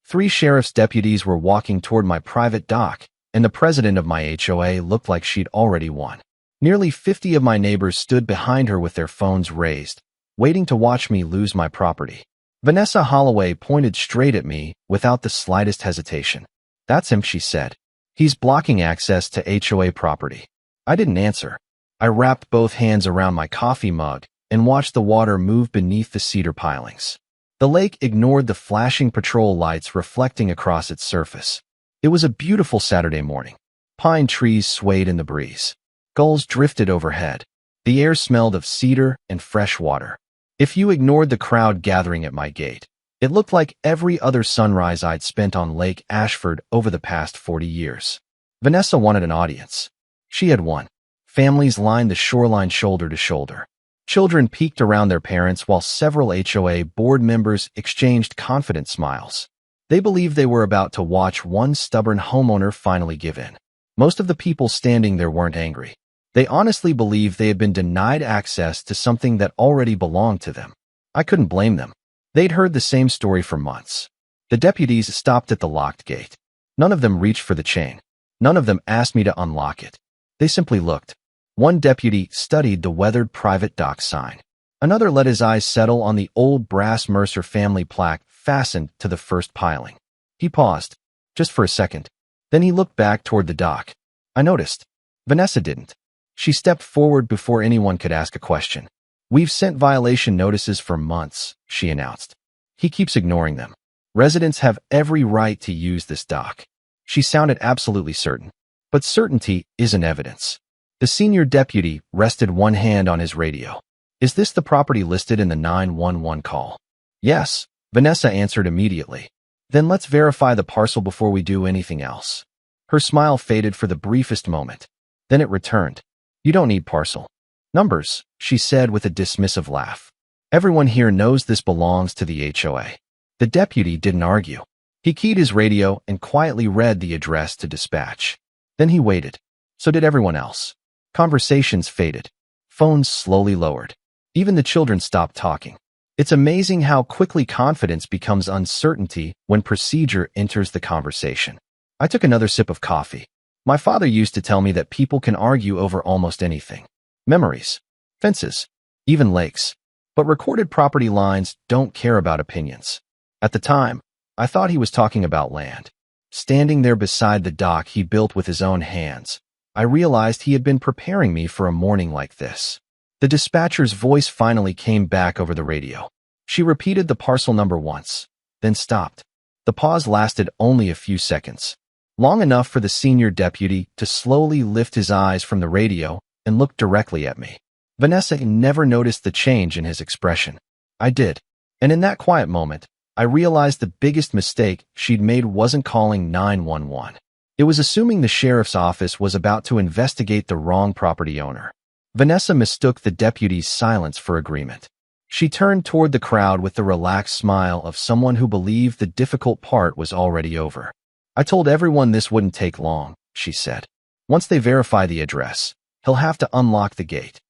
3 sheriff's deputies were walking toward my private dock, and the president of my HOA looked like she'd already won. Nearly 50 of my neighbors stood behind her with their phones raised, waiting to watch me lose my property. Vanessa Holloway pointed straight at me without the slightest hesitation. "That's him," she said. "He's blocking access to HOA property." I didn't answer. I wrapped both hands around my coffee mug and watched the water move beneath the cedar pilings. The lake ignored the flashing patrol lights reflecting across its surface. It was a beautiful Saturday morning. Pine trees swayed in the breeze. Gulls drifted overhead. The air smelled of cedar and fresh water. If you ignored the crowd gathering at my gate, it looked like every other sunrise I'd spent on Lake Ashford over the past 40 years. Vanessa wanted an audience. She had won. Families lined the shoreline shoulder to shoulder. Children peeked around their parents while several HOA board members exchanged confident smiles. They believed they were about to watch one stubborn homeowner finally give in. Most of the people standing there weren't angry. They honestly believed they had been denied access to something that already belonged to them. I couldn't blame them. They'd heard the same story for months. The deputies stopped at the locked gate. None of them reached for the chain. None of them asked me to unlock it. They simply looked. One deputy studied the weathered private dock sign. Another let his eyes settle on the old brass Mercer family plaque fastened to the first piling. He paused, just for a second. Then he looked back toward the dock. I noticed. Vanessa didn't. She stepped forward before anyone could ask a question. "We've sent violation notices for months," she announced. "He keeps ignoring them. Residents have every right to use this dock." She sounded absolutely certain. But certainty isn't evidence. The senior deputy rested one hand on his radio. "Is this the property listed in the 911 call?" "Yes," Vanessa answered immediately. "Then let's verify the parcel before we do anything else." Her smile faded for the briefest moment. Then it returned. "You don't need parcel numbers," she said with a dismissive laugh. "Everyone here knows this belongs to the HOA." The deputy didn't argue. He keyed his radio and quietly read the address to dispatch. Then he waited. So did everyone else. Conversations faded. Phones slowly lowered. Even the children stopped talking. It's amazing how quickly confidence becomes uncertainty when procedure enters the conversation. I took another sip of coffee. My father used to tell me that people can argue over almost anything. Memories, fences, even lakes. But recorded property lines don't care about opinions. At the time, I thought he was talking about land. Standing there beside the dock he built with his own hands, I realized he had been preparing me for a morning like this. The dispatcher's voice finally came back over the radio. She repeated the parcel number once, then stopped. The pause lasted only a few seconds, long enough for the senior deputy to slowly lift his eyes from the radio and look directly at me. Vanessa never noticed the change in his expression. I did, and in that quiet moment, I realized the biggest mistake she'd made wasn't calling 911. It was assuming the sheriff's office was about to investigate the wrong property owner. Vanessa mistook the deputy's silence for agreement. She turned toward the crowd with the relaxed smile of someone who believed the difficult part was already over. "I told everyone this wouldn't take long," she said. "Once they verify the address, he'll have to unlock the gate."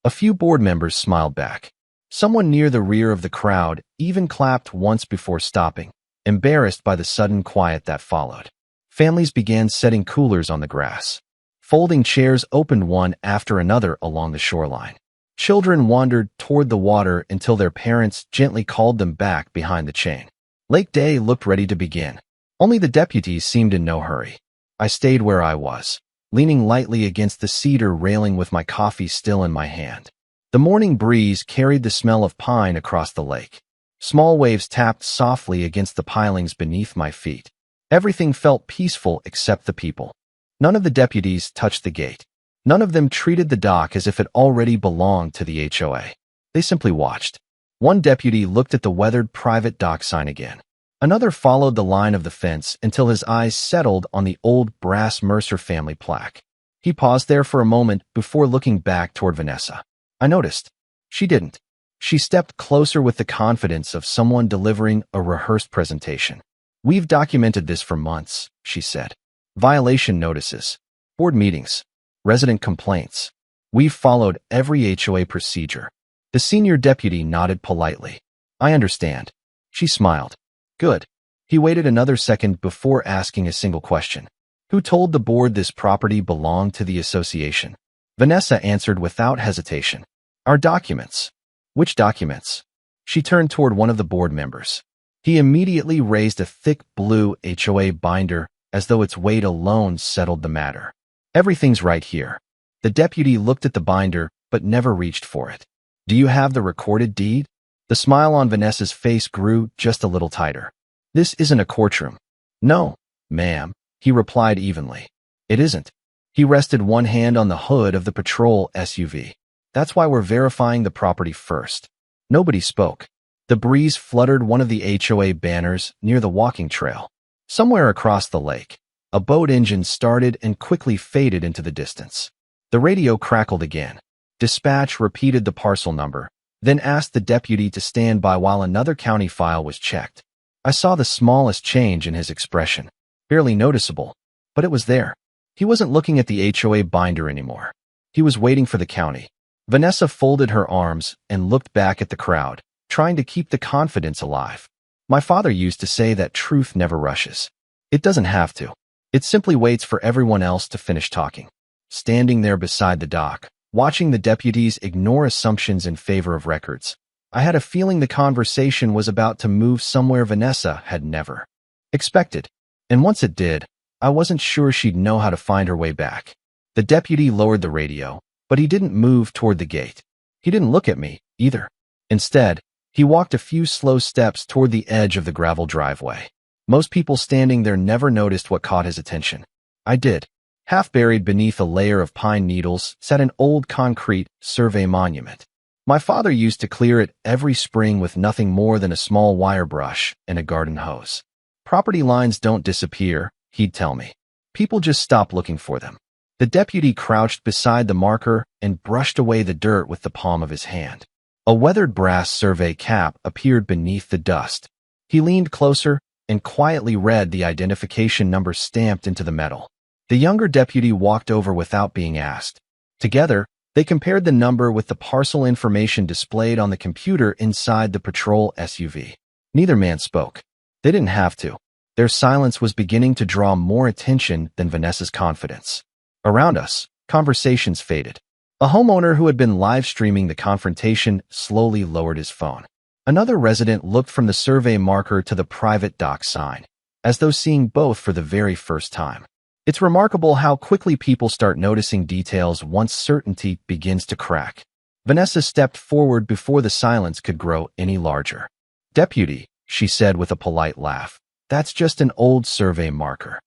A few board members smiled back. Someone near the rear of the crowd even clapped once before stopping, embarrassed by the sudden quiet that followed. Families began setting coolers on the grass. Folding chairs opened one after another along the shoreline. Children wandered toward the water until their parents gently called them back behind the chain. Lake Day looked ready to begin. Only the deputies seemed in no hurry. I stayed where I was, leaning lightly against the cedar railing with my coffee still in my hand. The morning breeze carried the smell of pine across the lake. Small waves tapped softly against the pilings beneath my feet. Everything felt peaceful except the people. None of the deputies touched the gate. None of them treated the dock as if it already belonged to the HOA. They simply watched. One deputy looked at the weathered private dock sign again. Another followed the line of the fence until his eyes settled on the old brass Mercer family plaque. He paused there for a moment before looking back toward Vanessa. I noticed. She didn't. She stepped closer with the confidence of someone delivering a rehearsed presentation. "We've documented this for months," she said. "Violation notices, board meetings, resident complaints. We've followed every HOA procedure." The senior deputy nodded politely. "I understand." She smiled. "Good." He waited another second before asking a single question. Who told the board this property belonged to the association? Vanessa answered without hesitation. Our documents. Which documents? She turned toward one of the board members. He immediately raised a thick blue HOA binder as though its weight alone settled the matter. Everything's right here. The deputy looked at the binder but never reached for it. Do you have the recorded deed? The smile on Vanessa's face grew just a little tighter. This isn't a courtroom. No, ma'am, he replied evenly. It isn't. He rested one hand on the hood of the patrol SUV. That's why we're verifying the property first. Nobody spoke. The breeze fluttered one of the HOA banners near the walking trail. Somewhere across the lake, a boat engine started and quickly faded into the distance. The radio crackled again. Dispatch repeated the parcel number, then asked the deputy to stand by while another county file was checked. I saw the smallest change in his expression. Barely noticeable, but it was there. He wasn't looking at the HOA binder anymore. He was waiting for the county. Vanessa folded her arms and looked back at the crowd, trying to keep the confidence alive. My father used to say that truth never rushes. It doesn't have to. It simply waits for everyone else to finish talking. Standing there beside the dock, watching the deputies ignore assumptions in favor of records, I had a feeling the conversation was about to move somewhere Vanessa had never expected. And once it did, I wasn't sure she'd know how to find her way back. The deputy lowered the radio, but he didn't move toward the gate. He didn't look at me, either. Instead, he walked a few slow steps toward the edge of the gravel driveway. Most people standing there never noticed what caught his attention. I did. Half buried beneath a layer of pine needles sat an old concrete survey monument. My father used to clear it every spring with nothing more than a small wire brush and a garden hose. Property lines don't disappear, he'd tell me. People just stop looking for them. The deputy crouched beside the marker and brushed away the dirt with the palm of his hand. A weathered brass survey cap appeared beneath the dust. He leaned closer and quietly read the identification number stamped into the metal. The younger deputy walked over without being asked. Together, they compared the number with the parcel information displayed on the computer inside the patrol SUV. Neither man spoke. They didn't have to. Their silence was beginning to draw more attention than Vanessa's confidence. Around us, conversations faded. A homeowner who had been live streaming the confrontation slowly lowered his phone. Another resident looked from the survey marker to the private dock sign, as though seeing both for the very first time. It's remarkable how quickly people start noticing details once certainty begins to crack. Vanessa stepped forward before the silence could grow any larger. Deputy, she said with a polite laugh, that's just an old survey marker.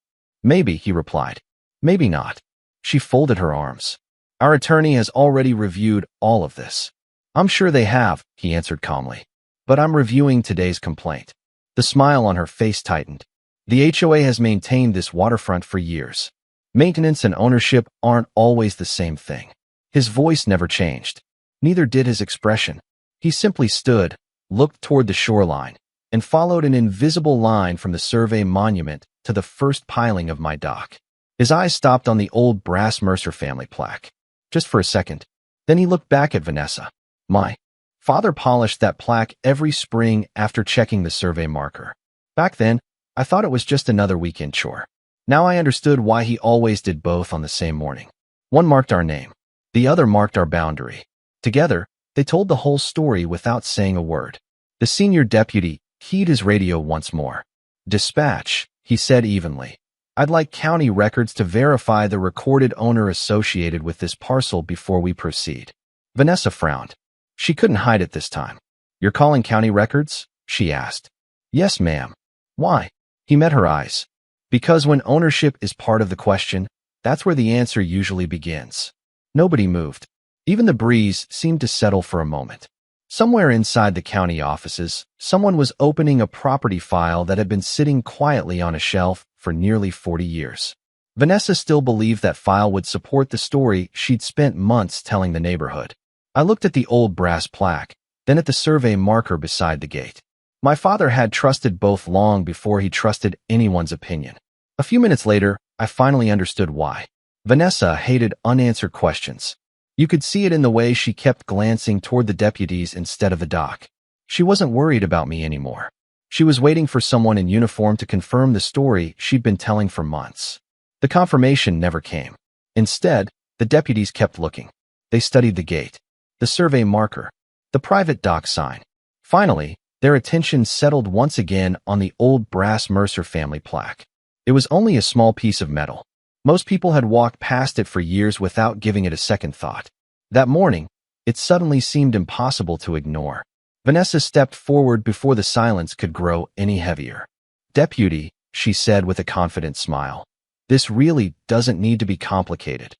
Maybe, he replied. Maybe not. She folded her arms. Our attorney has already reviewed all of this. I'm sure they have, he answered calmly. But I'm reviewing today's complaint. The smile on her face tightened. The HOA has maintained this waterfront for years. Maintenance and ownership aren't always the same thing. His voice never changed. Neither did his expression. He simply stood, looked toward the shoreline, and followed an invisible line from the survey monument to the first piling of my dock. His eyes stopped on the old brass Mercer family plaque. Just for a second. Then he looked back at Vanessa. My father polished that plaque every spring after checking the survey marker. Back then, I thought it was just another weekend chore. Now I understood why he always did both on the same morning. One marked our name. The other marked our boundary. Together, they told the whole story without saying a word. The senior deputy keyed his radio once more. Dispatch, he said evenly. I'd like county records to verify the recorded owner associated with this parcel before we proceed. Vanessa frowned. She couldn't hide it this time. You're calling county records? She asked. Yes, ma'am. Why? He met her eyes. Because when ownership is part of the question, that's where the answer usually begins. Nobody moved. Even the breeze seemed to settle for a moment. Somewhere inside the county offices, someone was opening a property file that had been sitting quietly on a shelf for nearly 40 years. Vanessa still believed that file would support the story she'd spent months telling the neighborhood. I looked at the old brass plaque, then at the survey marker beside the gate. My father had trusted both long before he trusted anyone's opinion. A few minutes later, I finally understood why. Vanessa hated unanswered questions. You could see it in the way she kept glancing toward the deputies instead of the dock. She wasn't worried about me anymore. She was waiting for someone in uniform to confirm the story she'd been telling for months. The confirmation never came. Instead, the deputies kept looking. They studied the gate, the survey marker, the private dock sign. Finally, their attention settled once again on the old brass Mercer family plaque. It was only a small piece of metal. Most people had walked past it for years without giving it a second thought. That morning, it suddenly seemed impossible to ignore. Vanessa stepped forward before the silence could grow any heavier. "Deputy," she said with a confident smile, "this really doesn't need to be complicated."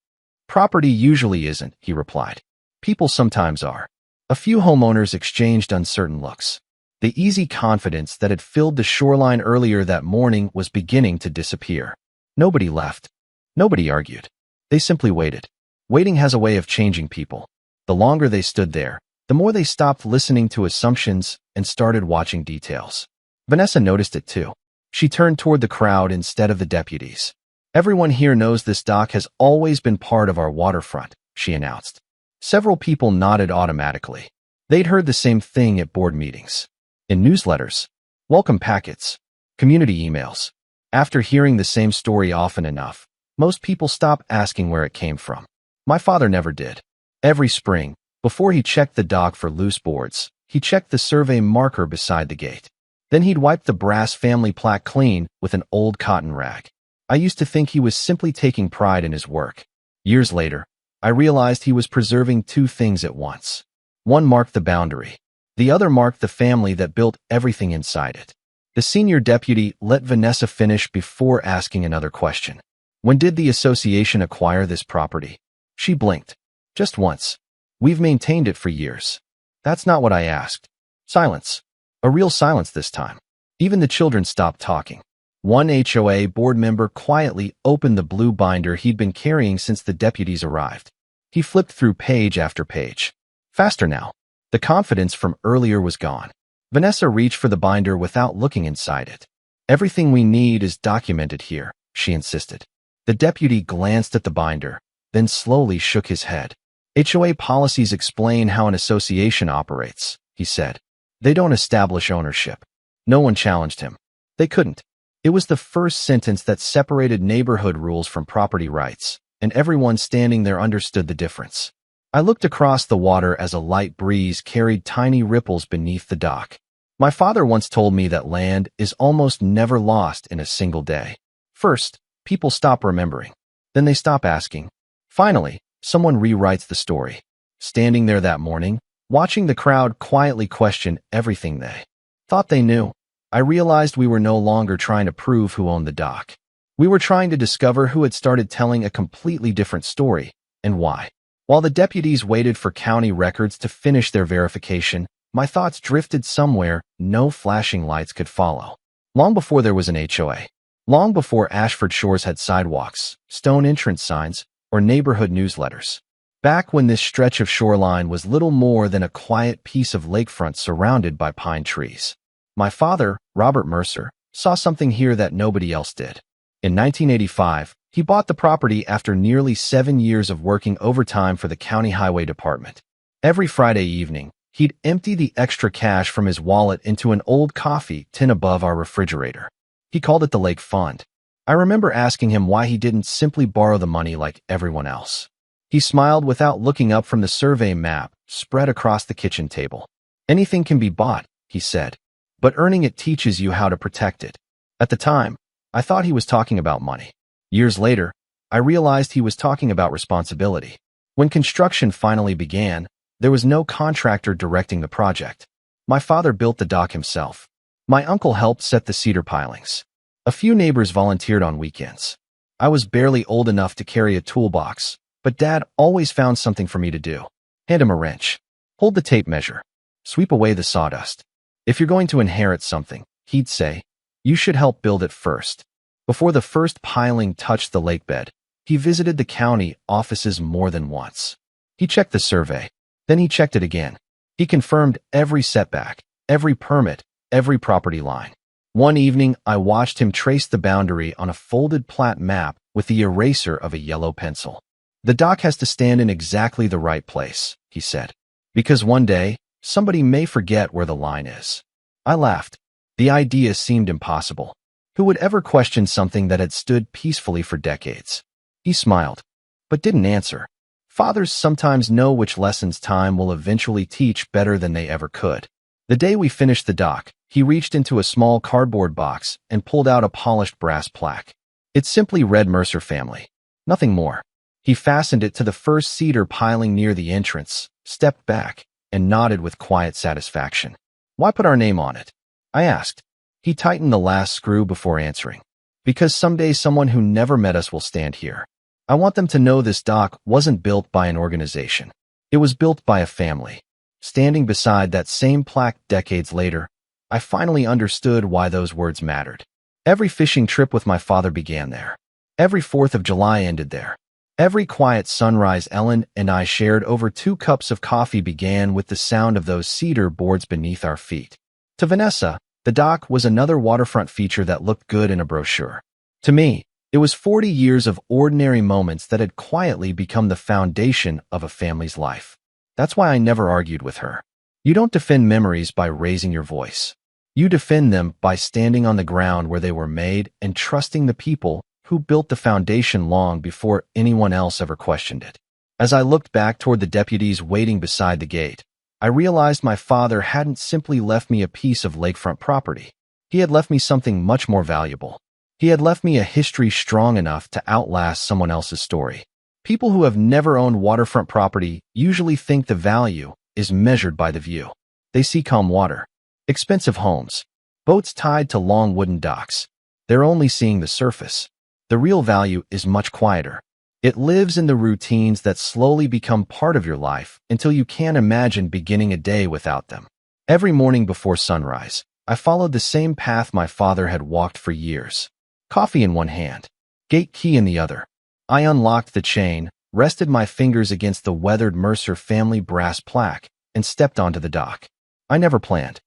"Property usually isn't," he replied. "People sometimes are." A few homeowners exchanged uncertain looks. The easy confidence that had filled the shoreline earlier that morning was beginning to disappear. Nobody left. Nobody argued. They simply waited. Waiting has a way of changing people. The longer they stood there, the more they stopped listening to assumptions and started watching details. Vanessa noticed it too. She turned toward the crowd instead of the deputies. "Everyone here knows this dock has always been part of our waterfront," she announced. Several people nodded automatically. They'd heard the same thing at board meetings, in newsletters, welcome packets, community emails. After hearing the same story often enough, most people stopped asking where it came from. My father never did. Every spring, before he checked the dock for loose boards, he checked the survey marker beside the gate. Then he'd wipe the brass family plaque clean with an old cotton rag. I used to think he was simply taking pride in his work. Years later, I realized he was preserving two things at once. One marked the boundary. The other marked the family that built everything inside it. The senior deputy let Vanessa finish before asking another question. "When did the association acquire this property?" She blinked. "Just once. We've maintained it for years." "That's not what I asked." Silence. A real silence this time. Even the children stopped talking. One HOA board member quietly opened the blue binder he'd been carrying since the deputies arrived. He flipped through page after page. Faster now. The confidence from earlier was gone. Vanessa reached for the binder without looking inside it. "Everything we need is documented here," she insisted. The deputy glanced at the binder, then slowly shook his head. "HOA policies explain how an association operates," he said. "They don't establish ownership." No one challenged him. They couldn't. It was the first sentence that separated neighborhood rules from property rights, and everyone standing there understood the difference. I looked across the water as a light breeze carried tiny ripples beneath the dock. My father once told me that land is almost never lost in a single day. First, people stop remembering. Then they stop asking. Finally, someone rewrites the story. Standing there that morning, watching the crowd quietly question everything they thought they knew, I realized we were no longer trying to prove who owned the dock. We were trying to discover who had started telling a completely different story, and why. While the deputies waited for county records to finish their verification, my thoughts drifted somewhere no flashing lights could follow. Long before there was an HOA. Long before Ashford Shores had sidewalks, stone entrance signs, or neighborhood newsletters. Back when this stretch of shoreline was little more than a quiet piece of lakefront surrounded by pine trees. My father, Robert Mercer, saw something here that nobody else did. In 1985, he bought the property after nearly 7 years of working overtime for the county highway department. Every Friday evening, he'd empty the extra cash from his wallet into an old coffee tin above our refrigerator. He called it the Lake Fund. I remember asking him why he didn't simply borrow the money like everyone else. He smiled without looking up from the survey map spread across the kitchen table. "Anything can be bought," he said, "but earning it teaches you how to protect it." At the time, I thought he was talking about money. Years later, I realized he was talking about responsibility. When construction finally began, there was no contractor directing the project. My father built the dock himself. My uncle helped set the cedar pilings. A few neighbors volunteered on weekends. I was barely old enough to carry a toolbox, but Dad always found something for me to do. Hand him a wrench. Hold the tape measure. Sweep away the sawdust. If you're going to inherit something, he'd say, you should help build it first. Before the first piling touched the lakebed, he visited the county offices more than once. He checked the survey. Then he checked it again. He confirmed every setback, every permit, every property line. One evening, I watched him trace the boundary on a folded plat map with the eraser of a yellow pencil. "The dock has to stand in exactly the right place," he said, "because one day, somebody may forget where the line is." I laughed. The idea seemed impossible. Who would ever question something that had stood peacefully for decades? He smiled, but didn't answer. Fathers sometimes know which lessons time will eventually teach better than they ever could. The day we finished the dock, he reached into a small cardboard box and pulled out a polished brass plaque. It simply read Mercer family. Nothing more. He fastened it to the first cedar piling near the entrance, stepped back, and nodded with quiet satisfaction. Why put our name on it? I asked. He tightened the last screw before answering. Because someday someone who never met us will stand here. I want them to know this dock wasn't built by an organization. It was built by a family. Standing beside that same plaque decades later, I finally understood why those words mattered. Every fishing trip with my father began there. Every 4th of July ended there. Every quiet sunrise Ellen and I shared over 2 cups of coffee began with the sound of those cedar boards beneath our feet. To Vanessa, the dock was another waterfront feature that looked good in a brochure. To me, it was 40 years of ordinary moments that had quietly become the foundation of a family's life. That's why I never argued with her. You don't defend memories by raising your voice. You defend them by standing on the ground where they were made and trusting the people who built the foundation long before anyone else ever questioned it. As I looked back toward the deputies waiting beside the gate, I realized my father hadn't simply left me a piece of lakefront property. He had left me something much more valuable. He had left me a history strong enough to outlast someone else's story. People who have never owned waterfront property usually think the value is measured by the view. They see calm water, expensive homes, boats tied to long wooden docks. They're only seeing the surface. The real value is much quieter. It lives in the routines that slowly become part of your life until you can't imagine beginning a day without them. Every morning before sunrise, I followed the same path my father had walked for years. Coffee in one hand, gate key in the other. I unlocked the chain, rested my fingers against the weathered Mercer family brass plaque, and stepped onto the dock. I never planned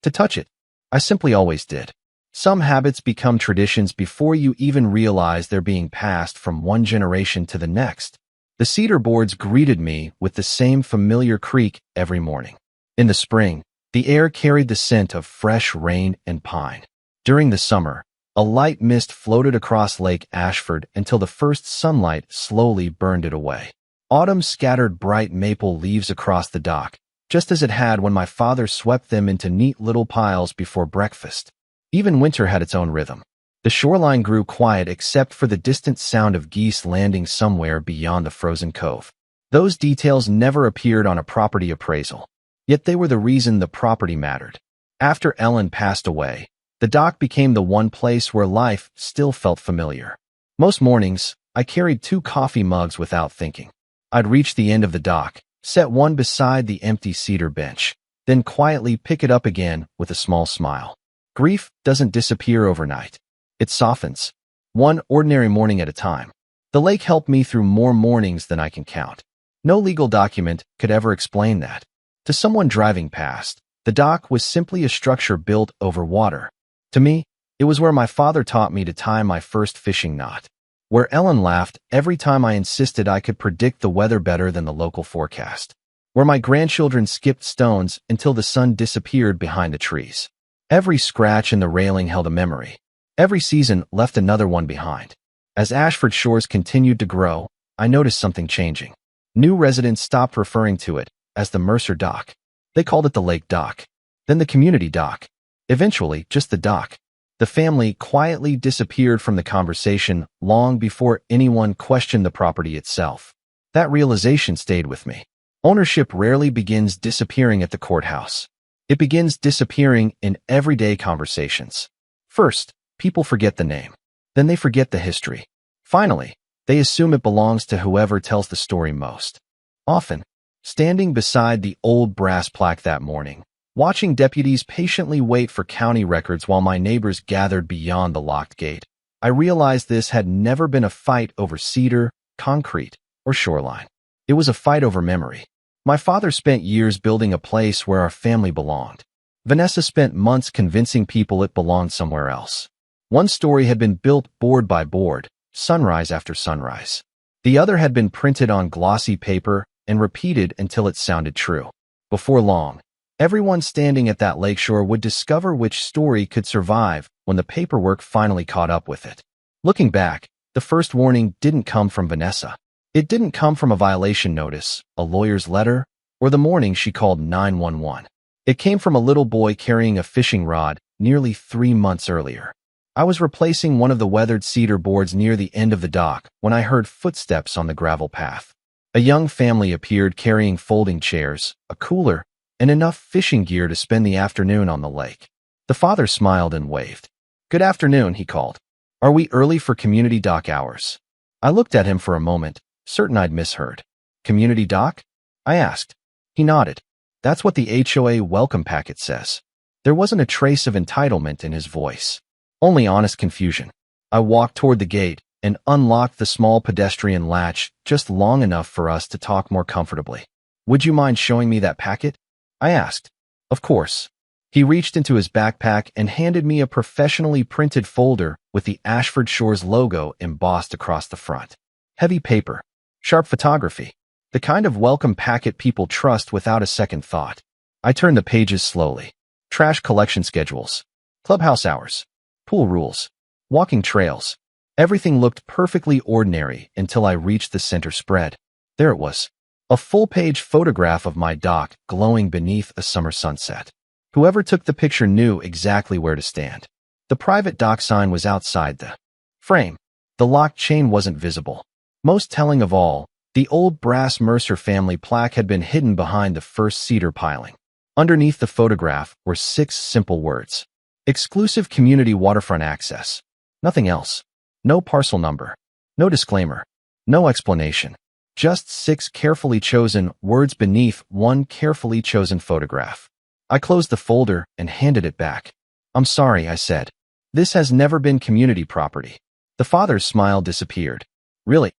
to touch it. I simply always did. Some habits become traditions before you even realize they're being passed from one generation to the next. The cedar boards greeted me with the same familiar creak every morning. In the spring, the air carried the scent of fresh rain and pine. During the summer, a light mist floated across Lake Ashford until the first sunlight slowly burned it away. Autumn scattered bright maple leaves across the dock, just as it had when my father swept them into neat little piles before breakfast. Even winter had its own rhythm. The shoreline grew quiet except for the distant sound of geese landing somewhere beyond the frozen cove. Those details never appeared on a property appraisal, yet they were the reason the property mattered. After Ellen passed away, the dock became the one place where life still felt familiar. Most mornings, I carried 2 coffee mugs without thinking. I'd reach the end of the dock, set one beside the empty cedar bench, then quietly pick it up again with a small smile. Grief doesn't disappear overnight. It softens, one ordinary morning at a time. The lake helped me through more mornings than I can count. No legal document could ever explain that. To someone driving past, the dock was simply a structure built over water. To me, it was where my father taught me to tie my first fishing knot, where Ellen laughed every time I insisted I could predict the weather better than the local forecast, where my grandchildren skipped stones until the sun disappeared behind the trees. Every scratch in the railing held a memory. Every season left another one behind. As Ashford shores continued to grow, I noticed something changing. New residents stopped referring to it as the Mercer Dock. They called it the Lake Dock, then the Community Dock, eventually just the dock. The family quietly disappeared from the conversation long before anyone questioned the property itself. That realization stayed with me. Ownership rarely begins disappearing at the courthouse. It begins disappearing in everyday conversations. First, people forget the name. Then they forget the history. Finally, they assume it belongs to whoever tells the story most. Often, standing beside the old brass plaque that morning, watching deputies patiently wait for county records while my neighbors gathered beyond the locked gate, I realized this had never been a fight over cedar, concrete, or shoreline. It was a fight over memory. My father spent years building a place where our family belonged. Vanessa spent months convincing people it belonged somewhere else. One story had been built board by board, sunrise after sunrise. The other had been printed on glossy paper and repeated until it sounded true. Before long, Everyone standing at that lakeshore would discover which story could survive when the paperwork finally caught up with it. Looking back, the first warning didn't come from Vanessa. It didn't come from a violation notice, a lawyer's letter, or the morning she called 911. It came from a little boy carrying a fishing rod nearly 3 months earlier. I was replacing one of the weathered cedar boards near the end of the dock when I heard footsteps on the gravel path. A young family appeared carrying folding chairs, a cooler, and enough fishing gear to spend the afternoon on the lake. The father smiled and waved. "Good afternoon," he called. "Are we early for community dock hours?" I looked at him for a moment, certain I'd misheard. "Community dock?" I asked. He nodded. "That's what the HOA welcome packet says." There wasn't a trace of entitlement in his voice, only honest confusion. I walked toward the gate and unlocked the small pedestrian latch just long enough for us to talk more comfortably. "Would you mind showing me that packet?" I asked. "Of course." He reached into his backpack and handed me a professionally printed folder with the Ashford Shores logo embossed across the front. Heavy paper, sharp photography, the kind of welcome packet people trust without a second thought. I turned the pages slowly. Trash collection schedules, clubhouse hours, pool rules, walking trails. Everything looked perfectly ordinary until I reached the center spread. There it was. A full-page photograph of my dock glowing beneath a summer sunset. Whoever took the picture knew exactly where to stand. The private dock sign was outside the frame. The lock chain wasn't visible. Most telling of all, the old brass Mercer family plaque had been hidden behind the first cedar piling. Underneath the photograph were 6 simple words. Exclusive community waterfront access. Nothing else. No parcel number. No disclaimer. No explanation. Just 6 carefully chosen words beneath one carefully chosen photograph. I closed the folder and handed it back. "I'm sorry," I said. "This has never been community property." The father's smile disappeared. Really?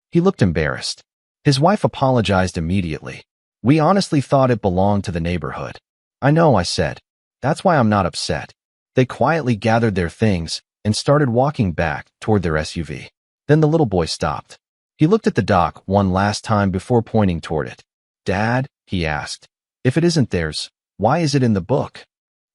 He looked embarrassed. His wife apologized immediately. "We honestly thought it belonged to the neighborhood." "I know," I said. "That's why I'm not upset." They quietly gathered their things and started walking back toward their SUV. Then the little boy stopped. He looked at the dock one last time before pointing toward it. "Dad," he asked, "if it isn't theirs, why is it in the book?"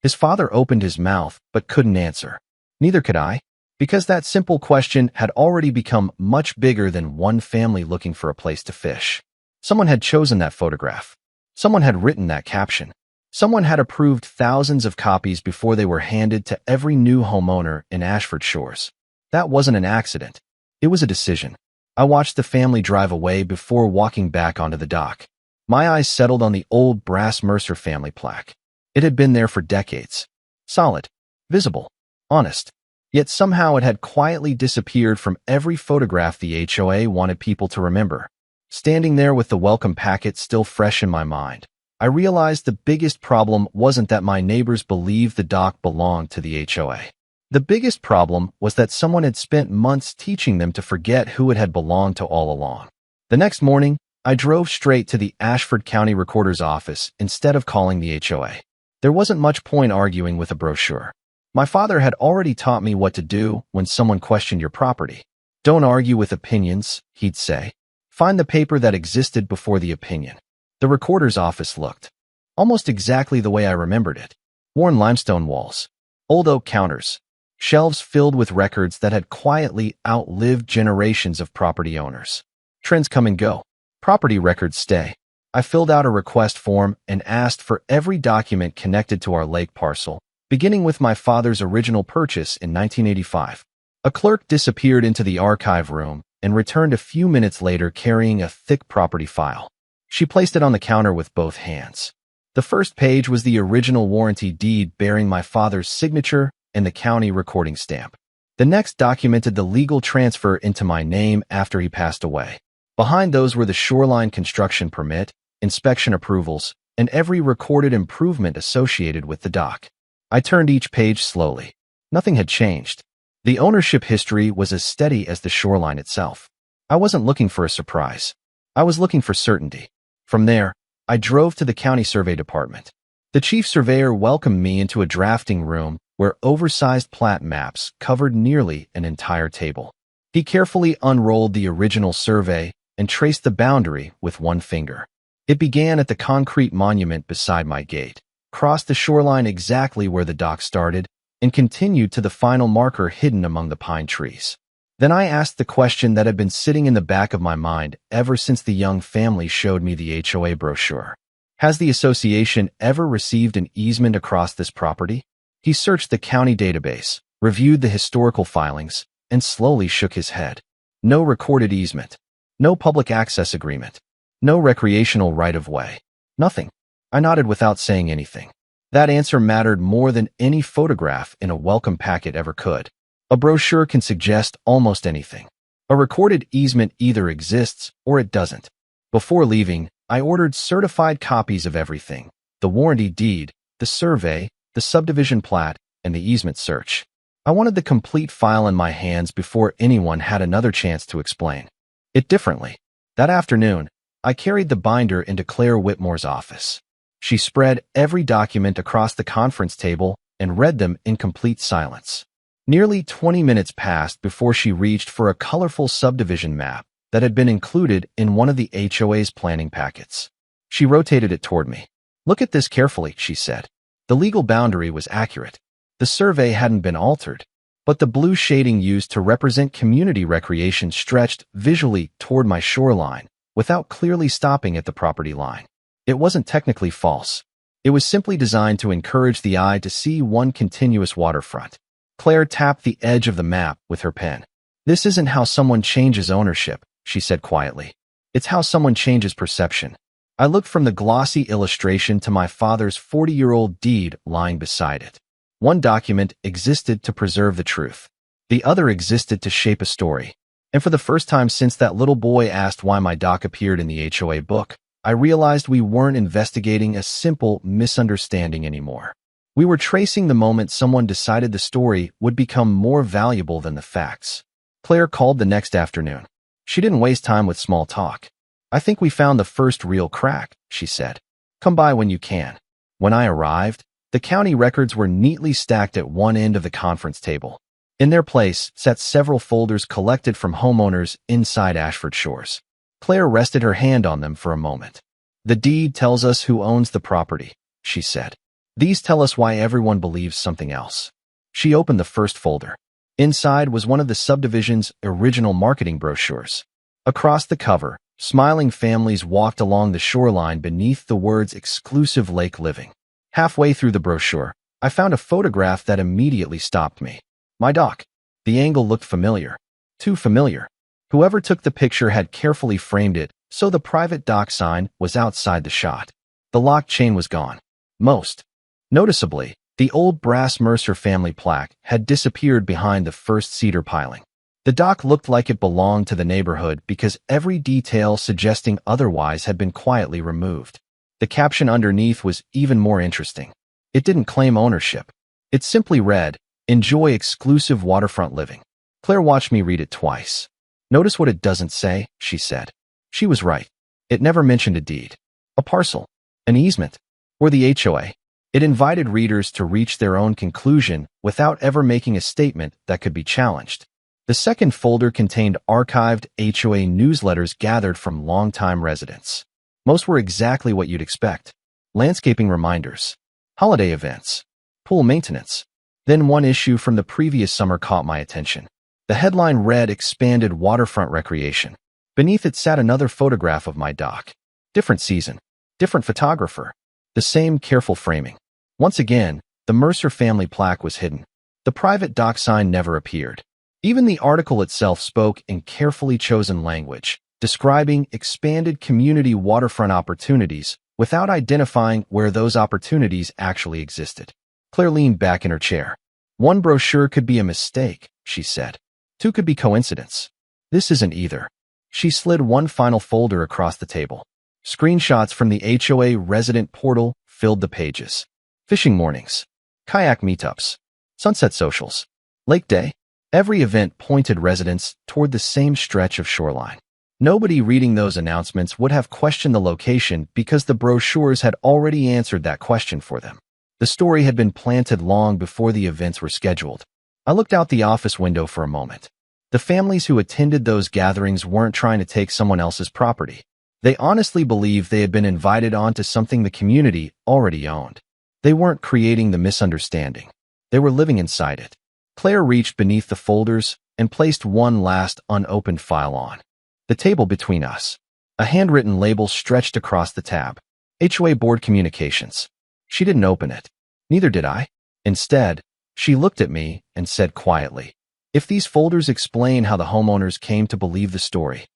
His father opened his mouth but couldn't answer. Neither could I, because that simple question had already become much bigger than one family looking for a place to fish. Someone had chosen that photograph. Someone had written that caption. Someone had approved thousands of copies before they were handed to every new homeowner in Ashford Shores. That wasn't an accident. It was a decision. I watched the family drive away before walking back onto the dock. My eyes settled on the old brass Mercer family plaque. It had been there for decades. Solid, visible, honest. Yet somehow it had quietly disappeared from every photograph the HOA wanted people to remember. Standing there with the welcome packet still fresh in my mind, I realized the biggest problem wasn't that my neighbors believed the dock belonged to the HOA. The biggest problem was that someone had spent months teaching them to forget who it had belonged to all along. The next morning, I drove straight to the Ashford County Recorder's office instead of calling the HOA. There wasn't much point arguing with a brochure. My father had already taught me what to do when someone questioned your property. "Don't argue with opinions," he'd say. "Find the paper that existed before the opinion." The recorder's office looked almost exactly the way I remembered it. Worn limestone walls, old oak counters, shelves filled with records that had quietly outlived generations of property owners. Trends come and go. Property records stay. I filled out a request form and asked for every document connected to our lake parcel, beginning with my father's original purchase in 1985. A clerk disappeared into the archive room and returned a few minutes later carrying a thick property file. She placed it on the counter with both hands. The first page was the original warranty deed bearing my father's signature and the county recording stamp. The next documented the legal transfer into my name after he passed away. Behind those were the shoreline construction permit, inspection approvals, and every recorded improvement associated with the dock. I turned each page slowly. Nothing had changed. The ownership history was as steady as the shoreline itself. I wasn't looking for a surprise. I was looking for certainty. From there, I drove to the county survey department. The chief surveyor welcomed me into a drafting room where oversized plat maps covered nearly an entire table. He carefully unrolled the original survey and traced the boundary with one finger. It began at the concrete monument beside my gate, crossed the shoreline exactly where the dock started, and continued to the final marker hidden among the pine trees. Then I asked the question that had been sitting in the back of my mind ever since the young family showed me the HOA brochure. Has the association ever received an easement across this property? He searched the county database, reviewed the historical filings, and slowly shook his head. No recorded easement. No public access agreement. No recreational right-of-way. Nothing. I nodded without saying anything. That answer mattered more than any photograph in a welcome packet ever could. A brochure can suggest almost anything. A recorded easement either exists or it doesn't. Before leaving, I ordered certified copies of everything: the warranty deed, the survey, the subdivision plat, and the easement search. I wanted the complete file in my hands before anyone had another chance to explain it differently. That afternoon, I carried the binder into Claire Whitmore's office. She spread every document across the conference table and read them in complete silence. Nearly 20 minutes passed before she reached for a colorful subdivision map that had been included in one of the HOA's planning packets. She rotated it toward me. "Look at this carefully," she said. The legal boundary was accurate. The survey hadn't been altered, but the blue shading used to represent community recreation stretched visually toward my shoreline without clearly stopping at the property line. It wasn't technically false. It was simply designed to encourage the eye to see one continuous waterfront. Claire tapped the edge of the map with her pen. "This isn't how someone changes ownership," she said quietly. "It's how someone changes perception." I looked from the glossy illustration to my father's 40-year-old deed lying beside it. One document existed to preserve the truth. The other existed to shape a story. And for the first time since that little boy asked why my doc appeared in the HOA book, I realized we weren't investigating a simple misunderstanding anymore. We were tracing the moment someone decided the story would become more valuable than the facts. Claire called the next afternoon. She didn't waste time with small talk. "I think we found the first real crack," she said. "Come by when you can." When I arrived, the county records were neatly stacked at one end of the conference table. In their place sat several folders collected from homeowners inside Ashford Shores. Claire rested her hand on them for a moment. "The deed tells us who owns the property," she said. "These tell us why everyone believes something else." She opened the first folder. Inside was one of the subdivision's original marketing brochures. Across the cover, smiling families walked along the shoreline beneath the words "exclusive lake living." Halfway through the brochure, I found a photograph that immediately stopped me. My dock. The angle looked familiar. Too familiar. Whoever took the picture had carefully framed it so the private dock sign was outside the shot. The lock chain was gone. Most noticeably, the old brass Mercer family plaque had disappeared behind the first cedar piling. The dock looked like it belonged to the neighborhood because every detail suggesting otherwise had been quietly removed. The caption underneath was even more interesting. It didn't claim ownership. It simply read, "Enjoy exclusive waterfront living." Claire watched me read it twice. "Notice what it doesn't say," she said. She was right. It never mentioned a deed, a parcel, an easement, or the HOA. It invited readers to reach their own conclusion without ever making a statement that could be challenged. The second folder contained archived HOA newsletters gathered from longtime residents. Most were exactly what you'd expect: landscaping reminders, holiday events, pool maintenance. Then one issue from the previous summer caught my attention. The headline read "Expanded Waterfront Recreation." Beneath it sat another photograph of my dock. Different season, different photographer, the same careful framing. Once again, the Mercer family plaque was hidden. The private dock sign never appeared. Even the article itself spoke in carefully chosen language, describing expanded community waterfront opportunities without identifying where those opportunities actually existed. Claire leaned back in her chair. "One brochure could be a mistake," she said. "Two could be coincidence. This isn't either." She slid one final folder across the table. Screenshots from the HOA resident portal filled the pages. Fishing mornings, kayak meetups, sunset socials, lake day. Every event pointed residents toward the same stretch of shoreline. Nobody reading those announcements would have questioned the location because the brochures had already answered that question for them. The story had been planted long before the events were scheduled. I looked out the office window for a moment. The families who attended those gatherings weren't trying to take someone else's property. They honestly believed they had been invited onto something the community already owned. They weren't creating the misunderstanding. They were living inside it. Claire reached beneath the folders and placed one last unopened file on the table between us. A handwritten label stretched across the tab. HOA Board Communications. She didn't open it. Neither did I. Instead, she looked at me and said quietly, "If these folders explain how the homeowners came to believe the story."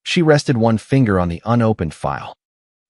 She rested one finger on the unopened file.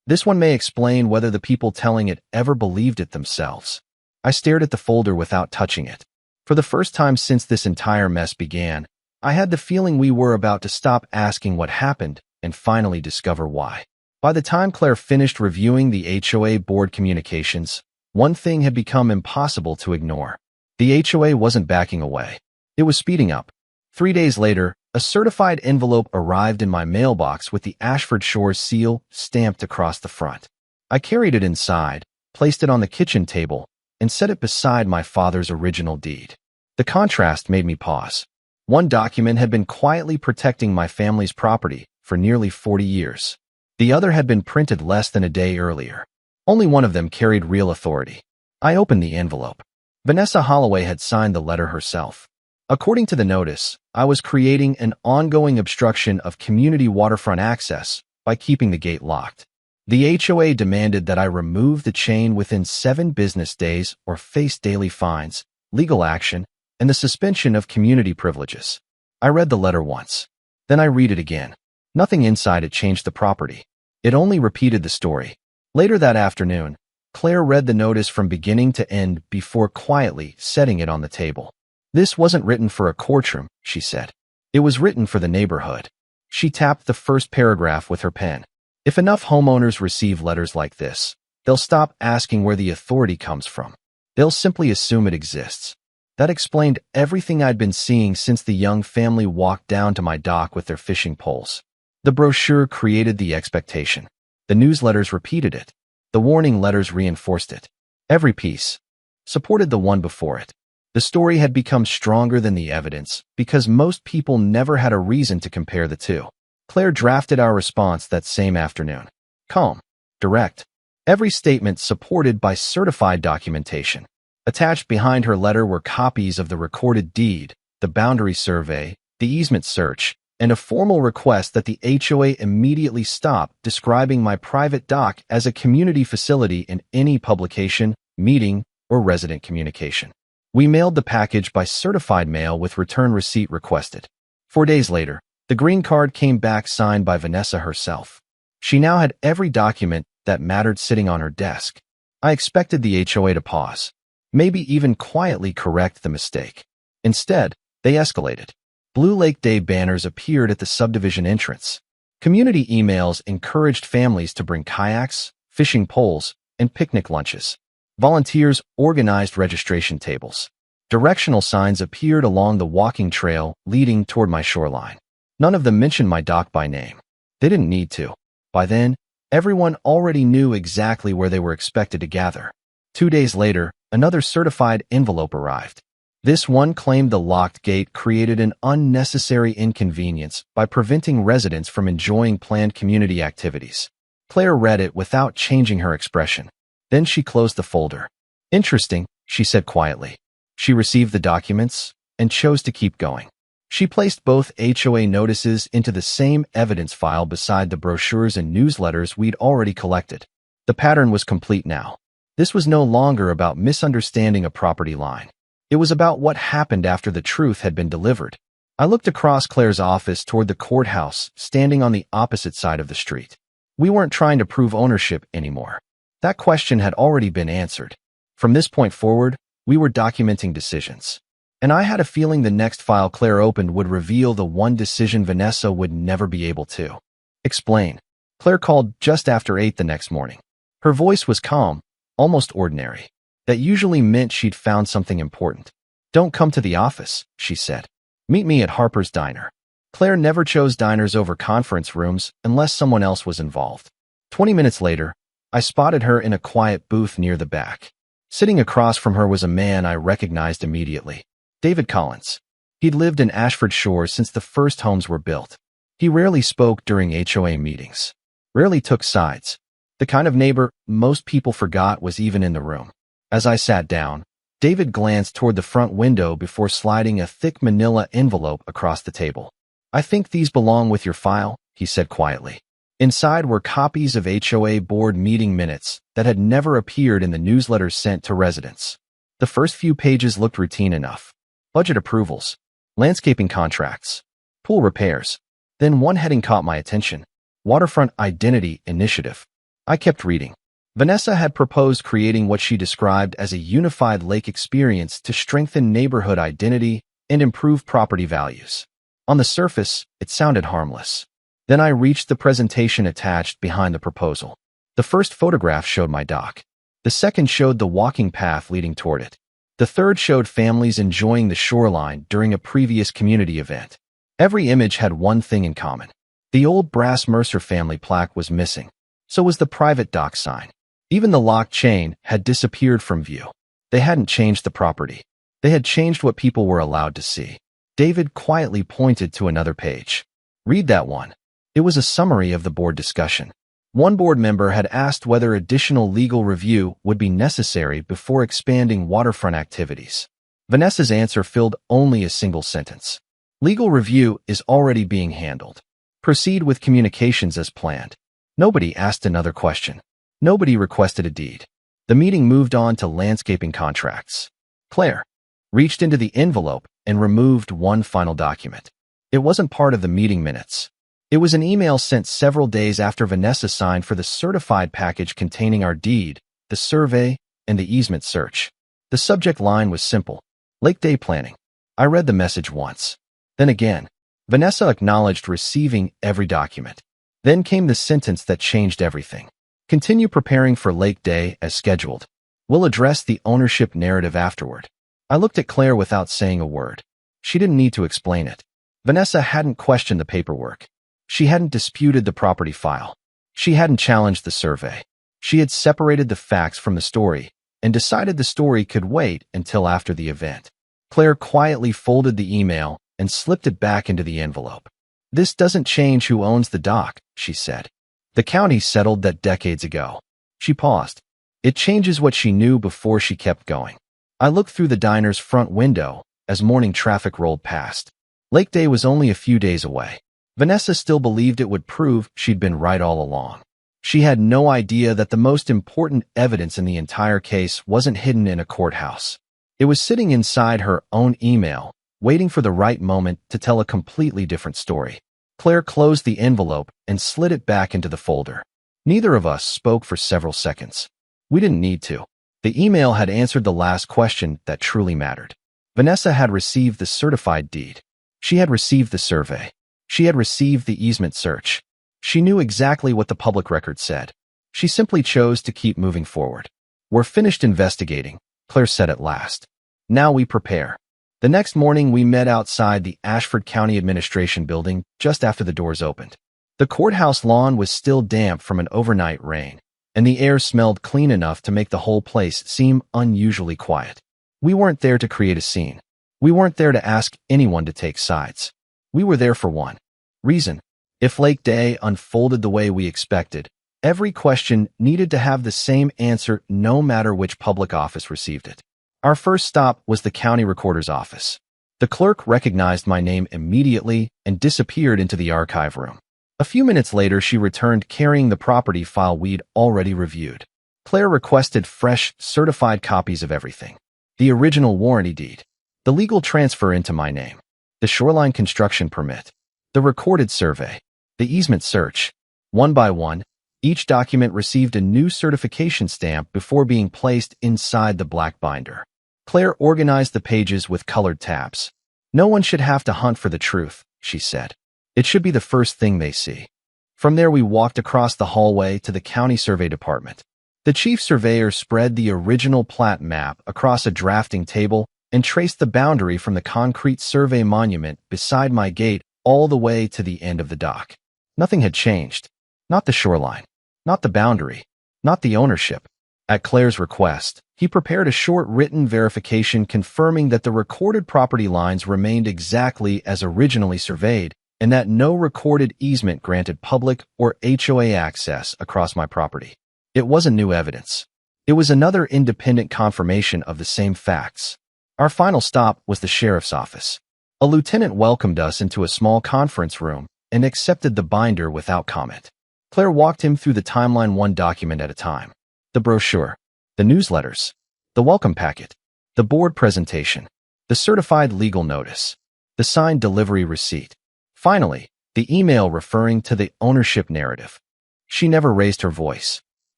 "This one may explain whether the people telling it ever believed it themselves." I stared at the folder without touching it. For the first time since this entire mess began, I had the feeling we were about to stop asking what happened and finally discover why. By the time Claire finished reviewing the HOA board communications, one thing had become impossible to ignore. The HOA wasn't backing away. It was speeding up. 3 days later, a certified envelope arrived in my mailbox with the Ashford Shores seal stamped across the front. I carried it inside, placed it on the kitchen table, and set it beside my father's original deed. The contrast made me pause. One document had been quietly protecting my family's property for nearly 40 years. The other had been printed less than a day earlier. Only one of them carried real authority. I opened the envelope. Vanessa Holloway had signed the letter herself. According to the notice, I was creating an ongoing obstruction of community waterfront access by keeping the gate locked. The HOA demanded that I remove the chain within 7 business days or face daily fines, legal action, and the suspension of community privileges. I read the letter once. Then I read it again. Nothing inside it changed the property. It only repeated the story. Later that afternoon, Claire read the notice from beginning to end before quietly setting it on the table. "This wasn't written for a courtroom," she said. "It was written for the neighborhood." She tapped the first paragraph with her pen. "If enough homeowners receive letters like this, they'll stop asking where the authority comes from. They'll simply assume it exists." That explained everything I'd been seeing since the young family walked down to my dock with their fishing poles. The brochure created the expectation. The newsletters repeated it. The warning letters reinforced it. Every piece supported the one before it. The story had become stronger than the evidence because most people never had a reason to compare the two. Claire drafted our response that same afternoon. Calm, direct. Every statement supported by certified documentation. Attached behind her letter were copies of the recorded deed, the boundary survey, the easement search, and a formal request that the HOA immediately stop describing my private dock as a community facility in any publication, meeting, or resident communication. We mailed the package by certified mail with return receipt requested. 4 days later, the green card came back signed by Vanessa herself. She now had every document that mattered sitting on her desk. I expected the HOA to pause, maybe even quietly correct the mistake. Instead, they escalated. Blue Lake Day banners appeared at the subdivision entrance. Community emails encouraged families to bring kayaks, fishing poles, and picnic lunches. Volunteers organized registration tables. Directional signs appeared along the walking trail leading toward my shoreline. None of them mentioned my dock by name. They didn't need to. By then, everyone already knew exactly where they were expected to gather. 2 days later, another certified envelope arrived. This one claimed the locked gate created an unnecessary inconvenience by preventing residents from enjoying planned community activities. Claire read it without changing her expression. Then she closed the folder. "Interesting," she said quietly. She received the documents and chose to keep going. She placed both HOA notices into the same evidence file beside the brochures and newsletters we'd already collected. The pattern was complete now. This was no longer about misunderstanding a property line. It was about what happened after the truth had been delivered. I looked across Claire's office toward the courthouse, standing on the opposite side of the street. We weren't trying to prove ownership anymore. That question had already been answered. From this point forward, we were documenting decisions. And I had a feeling the next file Claire opened would reveal the one decision Vanessa would never be able to explain. Claire called just after 8 the next morning. Her voice was calm, almost ordinary. That usually meant she'd found something important. "Don't come to the office," she said. "Meet me at Harper's Diner." Claire never chose diners over conference rooms unless someone else was involved. 20 minutes later, I spotted her in a quiet booth near the back. Sitting across from her was a man I recognized immediately. David Collins. He'd lived in Ashford Shores since the first homes were built. He rarely spoke during HOA meetings. rarely took sides. The kind of neighbor most people forgot was even in the room. As I sat down, David glanced toward the front window before sliding a thick manila envelope across the table. "I think these belong with your file," he said quietly. Inside were copies of HOA board meeting minutes that had never appeared in the newsletters sent to residents. The first few pages looked routine enough. Budget approvals, landscaping contracts, pool repairs. Then one heading caught my attention: Waterfront Identity Initiative. I kept reading. Vanessa had proposed creating what she described as a unified lake experience to strengthen neighborhood identity and improve property values. On the surface, it sounded harmless. Then I reached the presentation attached behind the proposal. The first photograph showed my dock. The second showed the walking path leading toward it. The third showed families enjoying the shoreline during a previous community event. Every image had one thing in common. The old brass Mercer family plaque was missing. So was the private dock sign. Even the lock chain had disappeared from view. They hadn't changed the property. They had changed what people were allowed to see. David quietly pointed to another page. "Read that one." It was a summary of the board discussion. One board member had asked whether additional legal review would be necessary before expanding waterfront activities. Vanessa's answer filled only a single sentence. "Legal review is already being handled. Proceed with communications as planned." Nobody asked another question. Nobody requested a deed. The meeting moved on to landscaping contracts. Claire reached into the envelope and removed one final document. It wasn't part of the meeting minutes. It was an email sent several days after Vanessa signed for the certified package containing our deed, the survey, and the easement search. The subject line was simple: Lake Day Planning. I read the message once. Then again. Vanessa acknowledged receiving every document. Then came the sentence that changed everything. "Continue preparing for Lake Day as scheduled. We'll address the ownership narrative afterward." I looked at Claire without saying a word. She didn't need to explain it. Vanessa hadn't questioned the paperwork. She hadn't disputed the property file. She hadn't challenged the survey. She had separated the facts from the story and decided the story could wait until after the event. Claire quietly folded the email and slipped it back into the envelope. "This doesn't change who owns the dock," she said. "The county settled that decades ago." She paused. "It changes what she knew before." She kept going. I looked through the diner's front window as morning traffic rolled past. Lake Day was only a few days away. Vanessa still believed it would prove she'd been right all along. She had no idea that the most important evidence in the entire case wasn't hidden in a courthouse. It was sitting inside her own email, waiting for the right moment to tell a completely different story. Claire closed the envelope and slid it back into the folder. Neither of us spoke for several seconds. We didn't need to. The email had answered the last question that truly mattered. Vanessa had received the certified deed. She had received the survey. She had received the easement search. She knew exactly what the public record said. She simply chose to keep moving forward. "We're finished investigating," Claire said at last. "Now we prepare." The next morning, we met outside the Ashford County Administration Building just after the doors opened. The courthouse lawn was still damp from an overnight rain, and the air smelled clean enough to make the whole place seem unusually quiet. We weren't there to create a scene. We weren't there to ask anyone to take sides. We were there for one reason. If Lake Day unfolded the way we expected, every question needed to have the same answer no matter which public office received it. Our first stop was the county recorder's office. The clerk recognized my name immediately and disappeared into the archive room. A few minutes later, she returned carrying the property file we'd already reviewed. Claire requested fresh, certified copies of everything. The original warranty deed, the legal transfer into my name, the shoreline construction permit, the recorded survey, the easement search. One by one, each document received a new certification stamp before being placed inside the black binder. Claire organized the pages with colored tabs. "No one should have to hunt for the truth," she said. "It should be the first thing they see." From there, we walked across the hallway to the county survey department. The chief surveyor spread the original plat map across a drafting table and traced the boundary from the concrete survey monument beside my gate all the way to the end of the dock. Nothing had changed. Not the shoreline. Not the boundary. Not the ownership. At Claire's request, he prepared a short written verification confirming that the recorded property lines remained exactly as originally surveyed and that no recorded easement granted public or HOA access across my property. It wasn't new evidence. It was another independent confirmation of the same facts. Our final stop was the sheriff's office. A lieutenant welcomed us into a small conference room and accepted the binder without comment. Claire walked him through the timeline one document at a time. The brochure, the newsletters, the welcome packet, the board presentation, the certified legal notice, the signed delivery receipt. Finally, the email referring to the ownership narrative. She never raised her voice.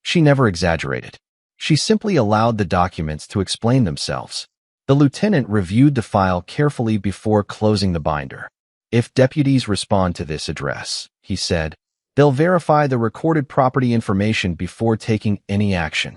She never exaggerated. She simply allowed the documents to explain themselves. The lieutenant reviewed the file carefully before closing the binder. If deputies respond to this address, he said, they'll verify the recorded property information before taking any action.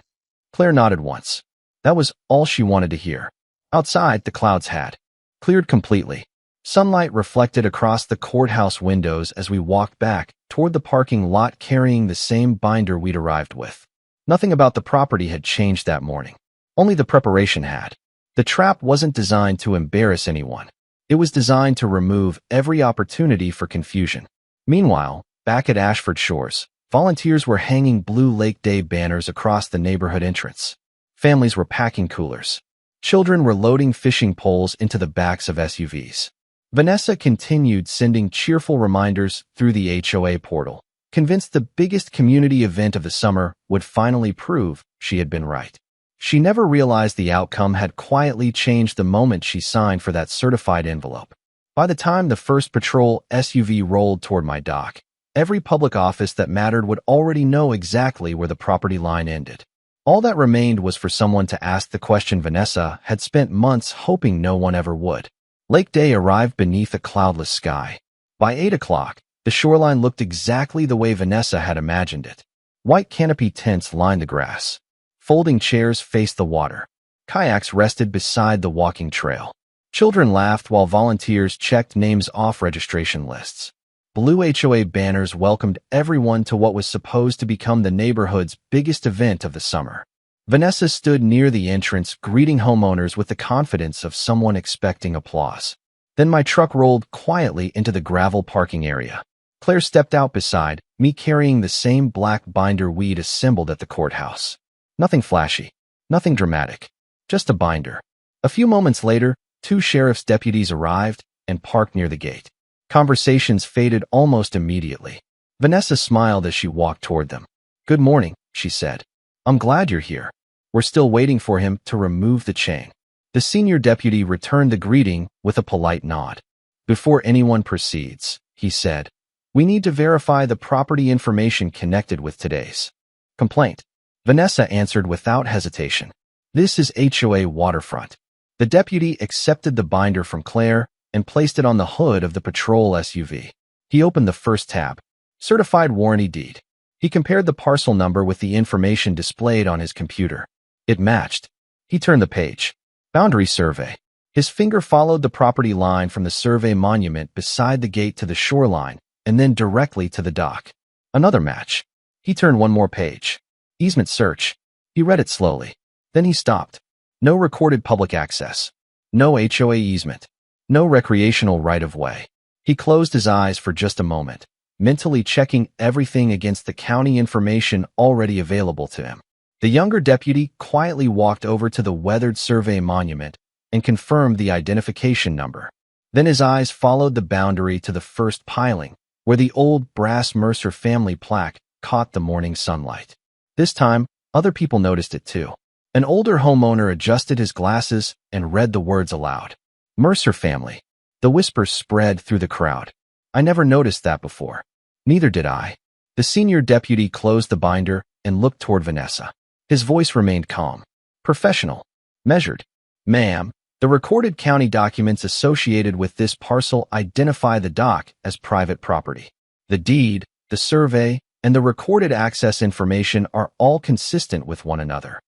Claire nodded once. That was all she wanted to hear. Outside, the clouds had cleared completely. Sunlight reflected across the courthouse windows as we walked back toward the parking lot carrying the same binder we'd arrived with. Nothing about the property had changed that morning. Only the preparation had. The trap wasn't designed to embarrass anyone. It was designed to remove every opportunity for confusion. Meanwhile, back at Ashford Shores, volunteers were hanging Blue Lake Day banners across the neighborhood entrance. Families were packing coolers. Children were loading fishing poles into the backs of SUVs. Vanessa continued sending cheerful reminders through the HOA portal, convinced the biggest community event of the summer would finally prove she had been right. She never realized the outcome had quietly changed the moment she signed for that certified envelope. By the time the first patrol SUV rolled toward my dock, every public office that mattered would already know exactly where the property line ended. All that remained was for someone to ask the question Vanessa had spent months hoping no one ever would. Lake Day arrived beneath a cloudless sky. By 8 o'clock, the shoreline looked exactly the way Vanessa had imagined it. White canopy tents lined the grass. Folding chairs faced the water. Kayaks rested beside the walking trail. Children laughed while volunteers checked names off registration lists. Blue HOA banners welcomed everyone to what was supposed to become the neighborhood's biggest event of the summer. Vanessa stood near the entrance, greeting homeowners with the confidence of someone expecting applause. Then my truck rolled quietly into the gravel parking area. Claire stepped out beside me carrying the same black binder we'd assembled at the courthouse. Nothing flashy, nothing dramatic, just a binder. A few moments later, 2 sheriff's deputies arrived and parked near the gate. Conversations faded almost immediately. Vanessa smiled as she walked toward them. "Good morning," she said. "I'm glad you're here. We're still waiting for him to remove the chain." The senior deputy returned the greeting with a polite nod. "Before anyone proceeds," he said, "we need to verify the property information connected with today's complaint." Vanessa answered without hesitation. "This is HOA Waterfront." The deputy accepted the binder from Claire and placed it on the hood of the patrol SUV. He opened the first tab. Certified warranty deed. He compared the parcel number with the information displayed on his computer. It matched. He turned the page. Boundary survey. His finger followed the property line from the survey monument beside the gate to the shoreline and then directly to the dock. Another match. He turned one more page. Easement search. He read it slowly. Then he stopped. No recorded public access. No HOA easement. No recreational right-of-way. He closed his eyes for just a moment, mentally checking everything against the county information already available to him. The younger deputy quietly walked over to the weathered survey monument and confirmed the identification number. Then his eyes followed the boundary to the first piling, where the old brass Mercer family plaque caught the morning sunlight. This time, other people noticed it too. An older homeowner adjusted his glasses and read the words aloud. "Mercer family." The whispers spread through the crowd. "I never noticed that before." "Neither did I." The senior deputy closed the binder and looked toward Vanessa. His voice remained calm, professional, measured. "Ma'am, the recorded county documents associated with this parcel identify the dock as private property. The deed, the survey, and the recorded access information are all consistent with one another."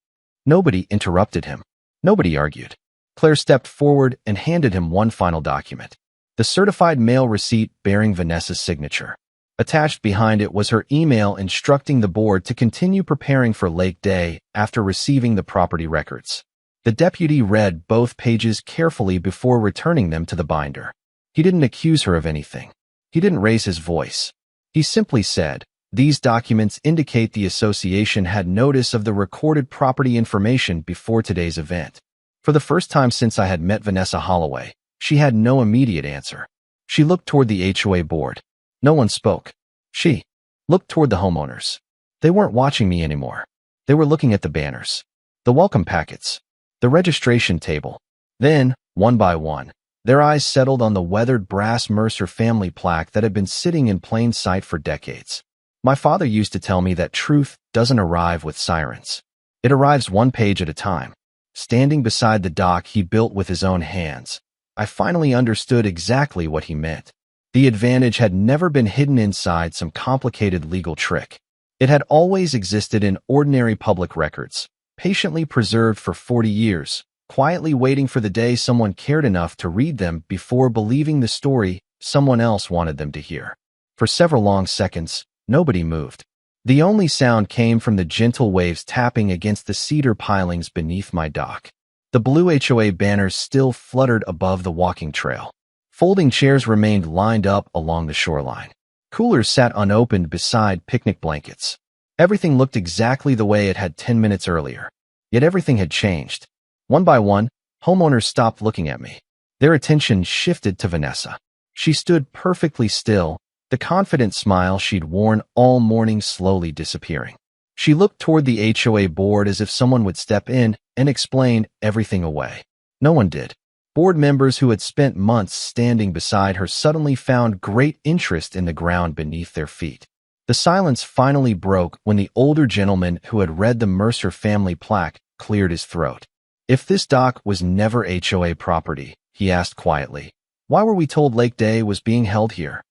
Nobody interrupted him. Nobody argued. Claire stepped forward and handed him one final document. The certified mail receipt bearing Vanessa's signature. Attached behind it was her email instructing the board to continue preparing for Lake Day after receiving the property records. The deputy read both pages carefully before returning them to the binder. He didn't accuse her of anything. He didn't raise his voice. He simply said, "These documents indicate the association had notice of the recorded property information before today's event." For the first time since I had met Vanessa Holloway, she had no immediate answer. She looked toward the HOA board. No one spoke. She looked toward the homeowners. They weren't watching me anymore. They were looking at the banners, the welcome packets, the registration table. Then, one by one, their eyes settled on the weathered brass Mercer family plaque that had been sitting in plain sight for decades. My father used to tell me that truth doesn't arrive with sirens. It arrives one page at a time. Standing beside the dock he built with his own hands, I finally understood exactly what he meant. The advantage had never been hidden inside some complicated legal trick. It had always existed in ordinary public records, patiently preserved for 40 years, quietly waiting for the day someone cared enough to read them before believing the story someone else wanted them to hear. For several long seconds, nobody moved. The only sound came from the gentle waves tapping against the cedar pilings beneath my dock. The blue HOA banners still fluttered above the walking trail. Folding chairs remained lined up along the shoreline. Coolers sat unopened beside picnic blankets. Everything looked exactly the way it had 10 minutes earlier. Yet everything had changed. One by one, homeowners stopped looking at me. Their attention shifted to Vanessa. She stood perfectly still, the confident smile she'd worn all morning slowly disappearing. She looked toward the HOA board as if someone would step in and explain everything away. No one did. Board members who had spent months standing beside her suddenly found great interest in the ground beneath their feet. The silence finally broke when the older gentleman who had read the Mercer family plaque cleared his throat. "If this dock was never HOA property," he asked quietly, "why were we told Lake Day was being held here?"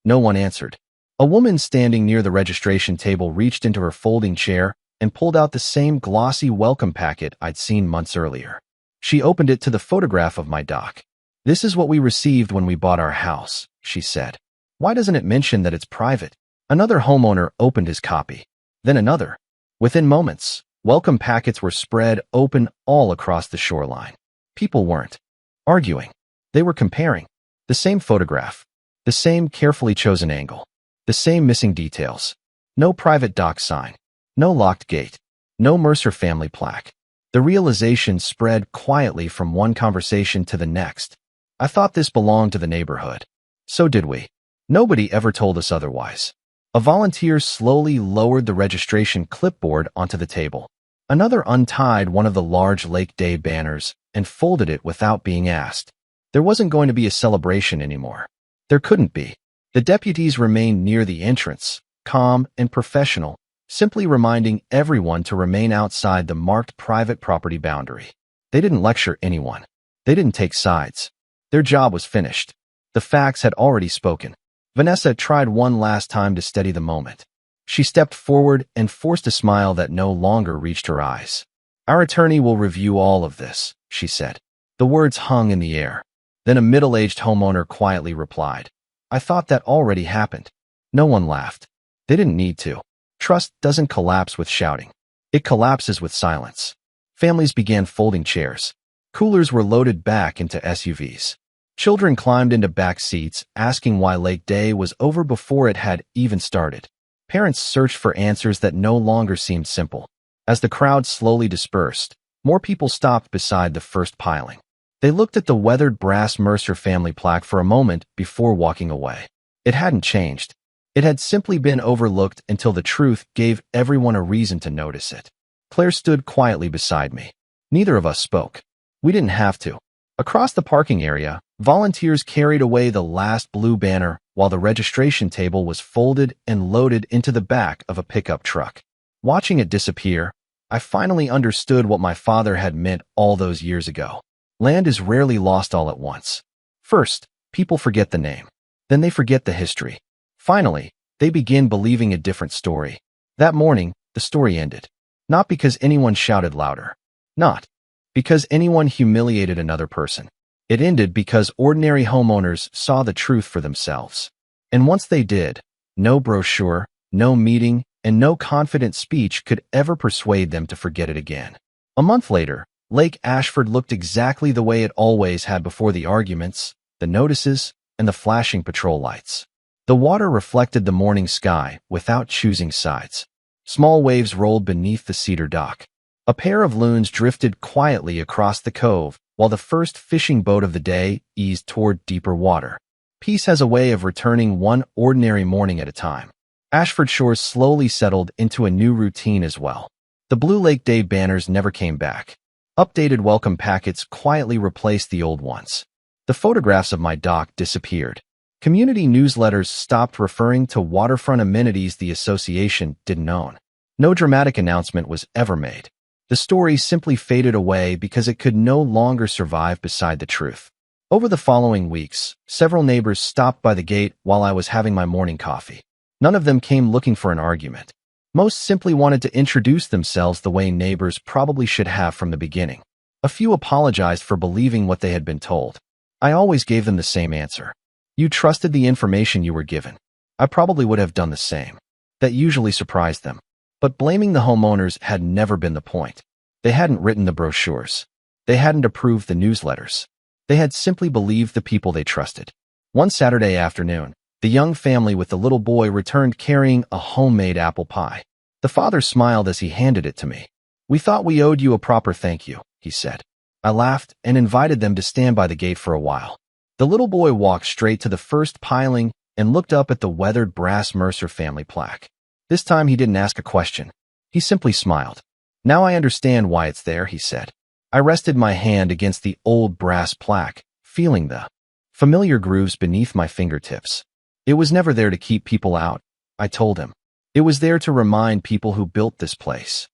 No one answered. A woman standing near the registration table reached into her folding chair and pulled out the same glossy welcome packet I'd seen months earlier. She opened it to the photograph of my dock. "This is what we received when we bought our house," she said. "Why doesn't it mention that it's private?" Another homeowner opened his copy. Then another. Within moments, welcome packets were spread open all across the shoreline. People weren't arguing. They were comparing. The same photograph. The same carefully chosen angle. The same missing details. No private dock sign. No locked gate. No Mercer family plaque. The realization spread quietly from one conversation to the next. I thought this belonged to the neighborhood. So did we. Nobody ever told us otherwise. A volunteer slowly lowered the registration clipboard onto the table. Another untied one of the large Lake Day banners and folded it without being asked. There wasn't going to be a celebration anymore. There couldn't be. The deputies remained near the entrance, calm and professional, simply reminding everyone to remain outside the marked private property boundary. They didn't lecture anyone. They didn't take sides. Their job was finished. The facts had already spoken. Vanessa tried one last time to steady the moment. She stepped forward and forced a smile that no longer reached her eyes. "Our attorney will review all of this," she said. The words hung in the air. Then a middle-aged homeowner quietly replied, "I thought that already happened." No one laughed. They didn't need to. Trust doesn't collapse with shouting. It collapses with silence. Families began folding chairs. Coolers were loaded back into SUVs. Children climbed into back seats, asking why Lake Day was over before it had even started. Parents searched for answers that no longer seemed simple. As the crowd slowly dispersed, more people stopped beside the first piling. They looked at the weathered brass Mercer family plaque for a moment before walking away. It hadn't changed. It had simply been overlooked until the truth gave everyone a reason to notice it. Claire stood quietly beside me. Neither of us spoke. We didn't have to. Across the parking area, volunteers carried away the last blue banner while the registration table was folded and loaded into the back of a pickup truck. Watching it disappear, I finally understood what my father had meant all those years ago. Land is rarely lost all at once. First, people forget the name. Then they forget the history. Finally, they begin believing a different story. That morning, the story ended. Not because anyone shouted louder. Not because anyone humiliated another person. It ended because ordinary homeowners saw the truth for themselves. And once they did, no brochure, no meeting, and no confident speech could ever persuade them to forget it again. A month later, Lake Ashford looked exactly the way it always had before the arguments, the notices, and the flashing patrol lights. The water reflected the morning sky without choosing sides. Small waves rolled beneath the cedar dock. A pair of loons drifted quietly across the cove while the first fishing boat of the day eased toward deeper water. Peace has a way of returning one ordinary morning at a time. Ashford Shores slowly settled into a new routine as well. The Blue Lake Day banners never came back. Updated welcome packets quietly replaced the old ones. The photographs of my dock disappeared. Community newsletters stopped referring to waterfront amenities the association didn't own. No dramatic announcement was ever made. The story simply faded away because it could no longer survive beside the truth. Over the following weeks, several neighbors stopped by the gate while I was having my morning coffee. None of them came looking for an argument. Most simply wanted to introduce themselves the way neighbors probably should have from the beginning. A few apologized for believing what they had been told. I always gave them the same answer. You trusted the information you were given. I probably would have done the same. That usually surprised them. But blaming the homeowners had never been the point. They hadn't written the brochures. They hadn't approved the newsletters. They had simply believed the people they trusted. One Saturday afternoon, the young family with the little boy returned carrying a homemade apple pie. The father smiled as he handed it to me. "We thought we owed you a proper thank you," he said. I laughed and invited them to stand by the gate for a while. The little boy walked straight to the first piling and looked up at the weathered brass Mercer family plaque. This time he didn't ask a question. He simply smiled. "Now I understand why it's there," he said. I rested my hand against the old brass plaque, feeling the familiar grooves beneath my fingertips. It was never there to keep people out, I told him. It was there to remind people who built this place.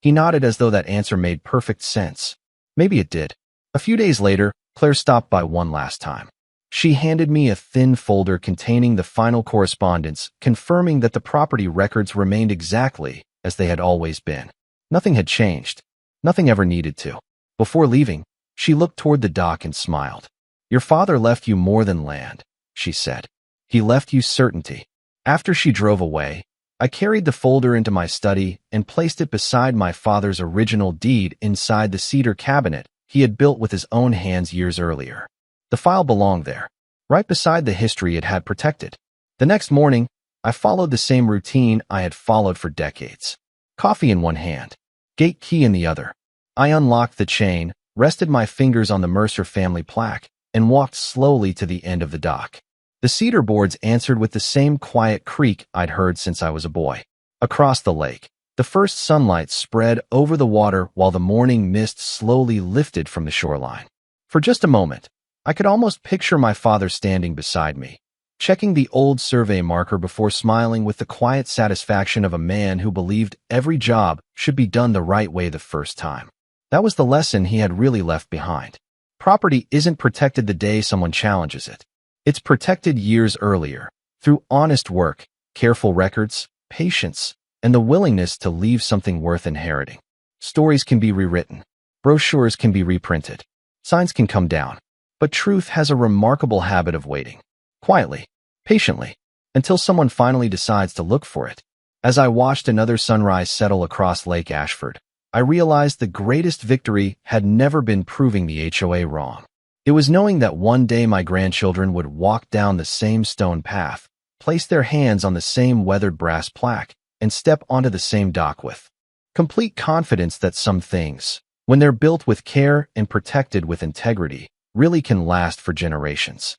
He nodded as though that answer made perfect sense. Maybe it did. A few days later, Claire stopped by one last time. She handed me a thin folder containing the final correspondence, confirming that the property records remained exactly as they had always been. Nothing had changed. Nothing ever needed to. Before leaving, she looked toward the dock and smiled. "Your father left you more than land," she said. "He left you certainty." After she drove away, I carried the folder into my study and placed it beside my father's original deed inside the cedar cabinet he had built with his own hands years earlier. The file belonged there, right beside the history it had protected. The next morning, I followed the same routine I had followed for decades. Coffee in one hand, gate key in the other. I unlocked the chain, rested my fingers on the Mercer family plaque, and walked slowly to the end of the dock. The cedar boards answered with the same quiet creak I'd heard since I was a boy. Across the lake, the first sunlight spread over the water while the morning mist slowly lifted from the shoreline. For just a moment, I could almost picture my father standing beside me, checking the old survey marker before smiling with the quiet satisfaction of a man who believed every job should be done the right way the first time. That was the lesson he had really left behind. Property isn't protected the day someone challenges it. It's protected years earlier, through honest work, careful records, patience, and the willingness to leave something worth inheriting. Stories can be rewritten. Brochures can be reprinted. Signs can come down. But truth has a remarkable habit of waiting, quietly, patiently, until someone finally decides to look for it. As I watched another sunrise settle across Lake Ashford, I realized the greatest victory had never been proving the HOA wrong. It was knowing that one day my grandchildren would walk down the same stone path, place their hands on the same weathered brass plaque, and step onto the same dock with complete confidence that some things, when they're built with care and protected with integrity, really can last for generations.